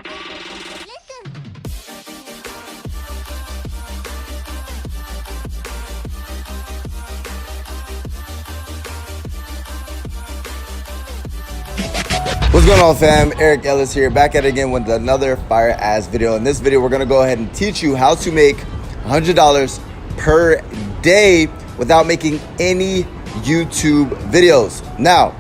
What's going on, fam? Eric Ellis here, back at it again with another fire ass video. In this video, we're gonna go ahead and teach you how to make $100 per day without making any YouTube videos. Now,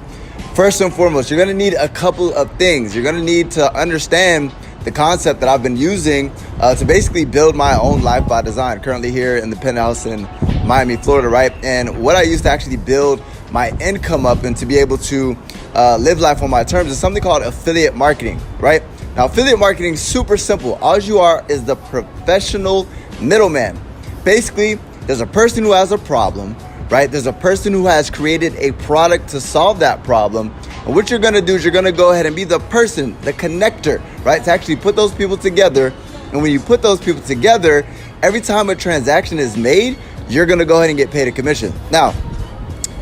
first and foremost, you're gonna need a couple of things. You're gonna need to understand the concept that I've been using to basically build my own life by design. Currently here in the penthouse in Miami, Florida, right? And what I used to actually build my income up and to be able to live life on my terms is something called affiliate marketing, right? Now, affiliate marketing is super simple. All you are is the professional middleman. Basically, there's a person who has a problem, right? There's a person who has created a product to solve that problem. And what you're gonna do is you're gonna go ahead and be the person, the connector, right? To actually put those people together. And when you put those people together, every time a transaction is made, you're gonna go ahead and get paid a commission. Now,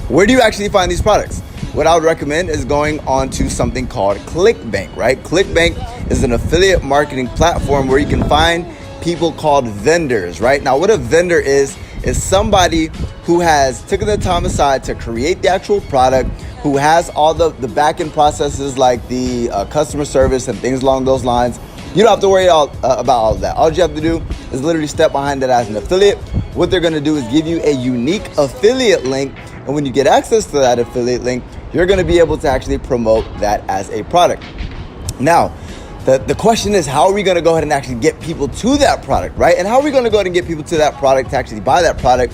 where do you actually find these products? What I would recommend is going on to something called ClickBank, right? ClickBank is an affiliate marketing platform where you can find people called vendors, right? Now, what a vendor is somebody who has taken the time aside to create the actual product, who has all the back-end processes like the customer service and things along those lines. You don't have to worry about all of that. All you have to do is literally step behind it as an affiliate. What they're gonna do is give you a unique affiliate link. And when you get access to that affiliate link, you're gonna be able to actually promote that as a product. Now, the question is, how are we gonna go ahead and actually get people to that product, right? And how are we gonna go ahead and get people to that product to actually buy that product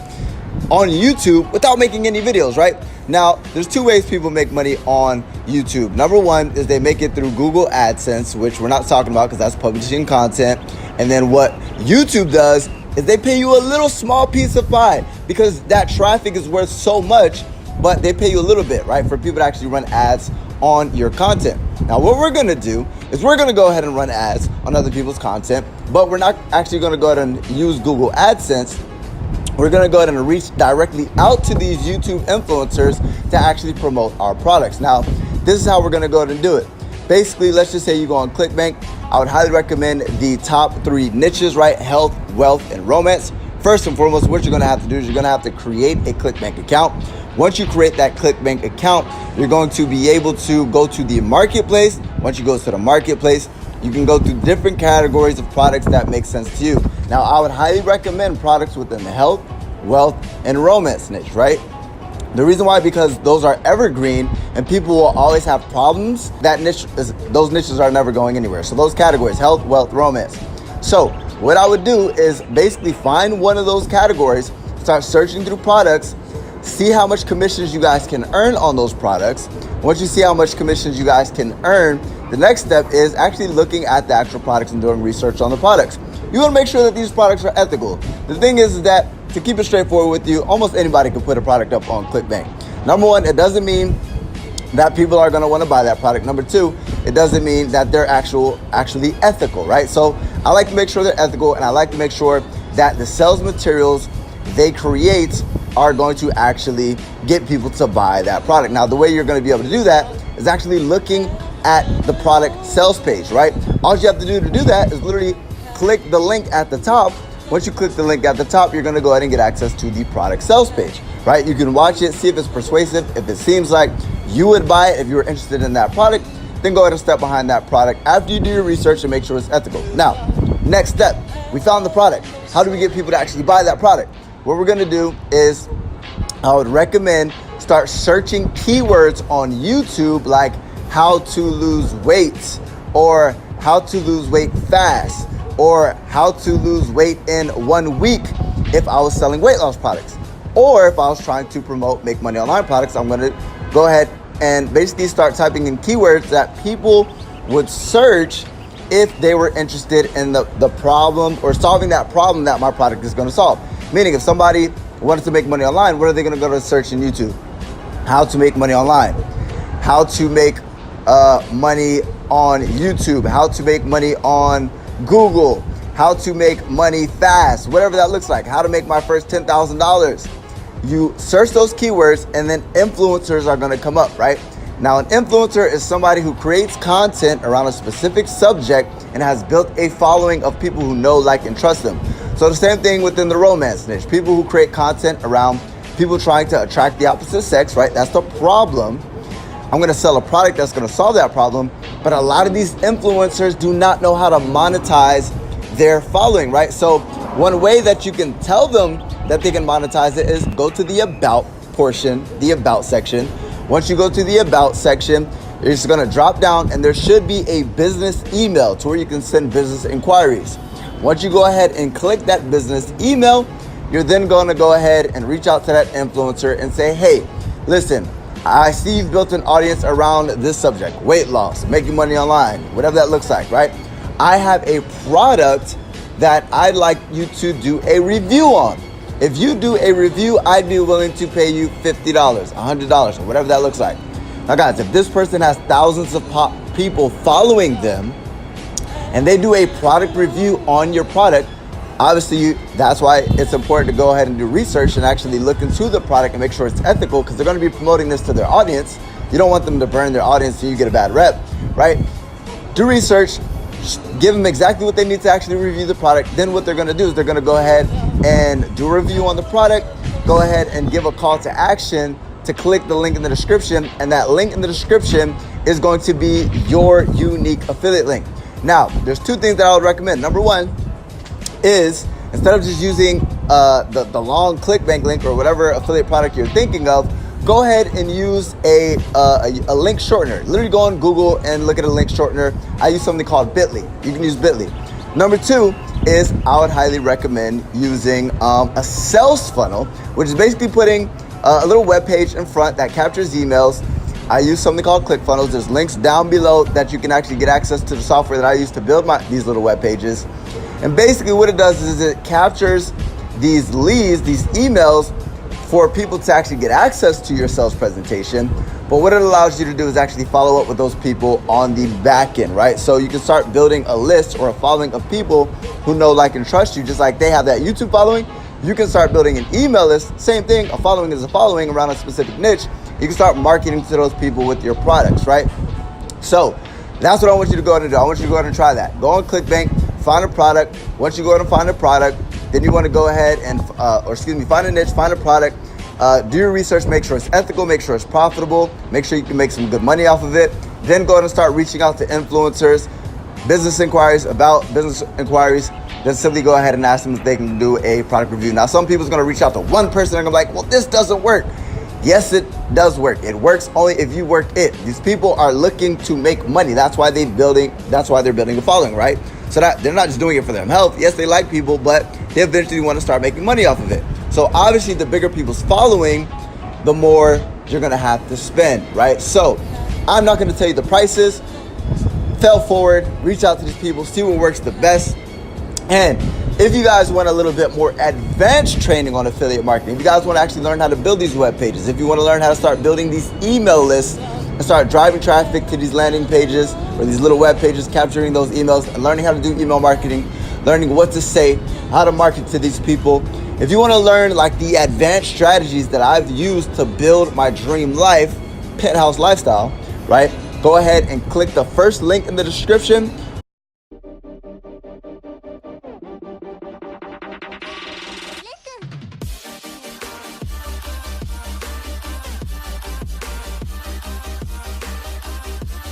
on YouTube without making any videos, right? Now, there's two ways people make money on YouTube. Number one is they make it through Google AdSense, which we're not talking about because that's publishing content. And then what YouTube does is they pay you a little small piece of pie because that traffic is worth so much, but they pay you a little bit, right? For people to actually run ads on your content. Now, what we're gonna do is we're gonna go ahead and run ads on other people's content, but we're not actually gonna go ahead and use Google AdSense. We're gonna go ahead and reach directly out to these YouTube influencers to actually promote our products. Now, this is how we're gonna go ahead and do it. Basically, let's just say you go on ClickBank. I would highly recommend the top 3 niches, right? Health, wealth, and romance. First and foremost, what you're gonna have to do is you're gonna have to create a ClickBank account. Once you create that ClickBank account, you're going to be able to go to the marketplace. Once you go to the marketplace, you can go through different categories of products that make sense to you. Now, I would highly recommend products within the health, wealth, and romance niche, right? The reason why, because those are evergreen and people will always have problems. Those niches are never going anywhere. So those categories, health, wealth, romance. So what I would do is basically find one of those categories, start searching through products, see how much commissions you guys can earn on those products. Once you see how much commissions you guys can earn, the next step is actually looking at the actual products and doing research on the products. You want to make sure that these products are ethical. The thing is that, to keep it straightforward with you, almost anybody can put a product up on ClickBank. Number one, it doesn't mean that people are going to want to buy that product. Number two, it doesn't mean that they're actually ethical, right? So I like to make sure they're ethical, and I like to make sure that the sales materials they create are going to actually get people to buy that product. Now, the way you're going to be able to do that is actually looking at the product sales page, right? All you have to do that is literally click the link at the top. Once you click the link at the top, you're gonna go ahead and get access to the product sales page, right? You can watch it, see if it's persuasive. If it seems like you would buy it, if you were interested in that product, then go ahead and step behind that product after you do your research and make sure it's ethical. Now, next step, we found the product. How do we get people to actually buy that product? What we're gonna do is, I would recommend start searching keywords on YouTube like how to lose weight, or how to lose weight fast, or how to lose weight in 1 week if I was selling weight loss products. Or if I was trying to promote make money online products, I'm gonna go ahead and basically start typing in keywords that people would search if they were interested in the problem or solving that problem that my product is gonna solve. Meaning, if somebody wanted to make money online, what are they gonna go to search in YouTube? How to make money online. How to make money on YouTube. How to make money on Google. How to make money fast. Whatever that looks like. How to make my first $10,000. You search those keywords, and then influencers are gonna come up, right? Now, an influencer is somebody who creates content around a specific subject and has built a following of people who know, like, and trust them. So the same thing within the romance niche. People who create content around people trying to attract the opposite sex, right? That's the problem. I'm gonna sell a product that's gonna solve that problem, but a lot of these influencers do not know how to monetize their following, right? So one way that you can tell them that they can monetize it is go to the about portion, the about section. Once you go to the about section, you're just gonna drop down and there should be a business email to where you can send business inquiries. Once you go ahead and click that business email, you're then gonna go ahead and reach out to that influencer and say, hey, listen, I see you've built an audience around this subject, weight loss, making money online, whatever that looks like, right? I have a product that I'd like you to do a review on. If you do a review, I'd be willing to pay you $50, $100, or whatever that looks like. Now guys, if this person has thousands of people following them and they do a product review on your product, obviously that's why it's important to go ahead and do research and actually look into the product and make sure it's ethical, because they're going to be promoting this to their audience. You don't want them to burn their audience so you get a bad rep, right? Do research, give them exactly what they need to actually review the product. Then what they're going to do is they're going to go ahead and do a review on the product, go ahead and give a call to action to click the link in the description, and that link in the description is going to be your unique affiliate link. Now, there's two things that I would recommend. Number one is, instead of just using the long ClickBank link or whatever affiliate product you're thinking of, go ahead and use a link shortener. Literally go on Google and look at a link shortener. I use something called Bitly. You can use Bitly. Number two is, I would highly recommend using a sales funnel, which is basically putting a little web page in front that captures emails. I use something called ClickFunnels. There's links down below that you can actually get access to the software that I use to build these little web pages. And basically what it does is it captures these leads, these emails, for people to actually get access to your sales presentation. But what it allows you to do is actually follow up with those people on the back end, right? So you can start building a list or a following of people who know, like, and trust you, just like they have that YouTube following. You can start building an email list. Same thing, a following is a following around a specific niche. You can start marketing to those people with your products, right? So that's what I want you to go ahead and do. I want you to go ahead and try that. Go on ClickBank, find a product. Once you go ahead and find a product, then you want to go ahead and, find a niche, find a product, do your research, make sure it's ethical, make sure it's profitable, make sure you can make some good money off of it. Then go ahead and start reaching out to influencers, business inquiries, then simply go ahead and ask them if they can do a product review. Now, some people's going to reach out to one person and going to be like, well, this doesn't work. Yes, it does work. It works only if you work it. These people are looking to make money. That's why they're building a following, right? So that they're not just doing it for their health. Yes, they like people, but they eventually want to start making money off of it. So obviously the bigger people's following, the more you're going to have to spend, right? So I'm not going to tell you the prices. Fail forward, reach out to these people, see what works the best. And if you guys want a little bit more advanced training on affiliate marketing, if you guys want to actually learn how to build these web pages, if you want to learn how to start building these email lists and start driving traffic to these landing pages or these little web pages, capturing those emails and learning how to do email marketing, learning what to say, how to market to these people. If you want to learn like the advanced strategies that I've used to build my dream life, penthouse lifestyle, right? Go ahead and click the first link in the description.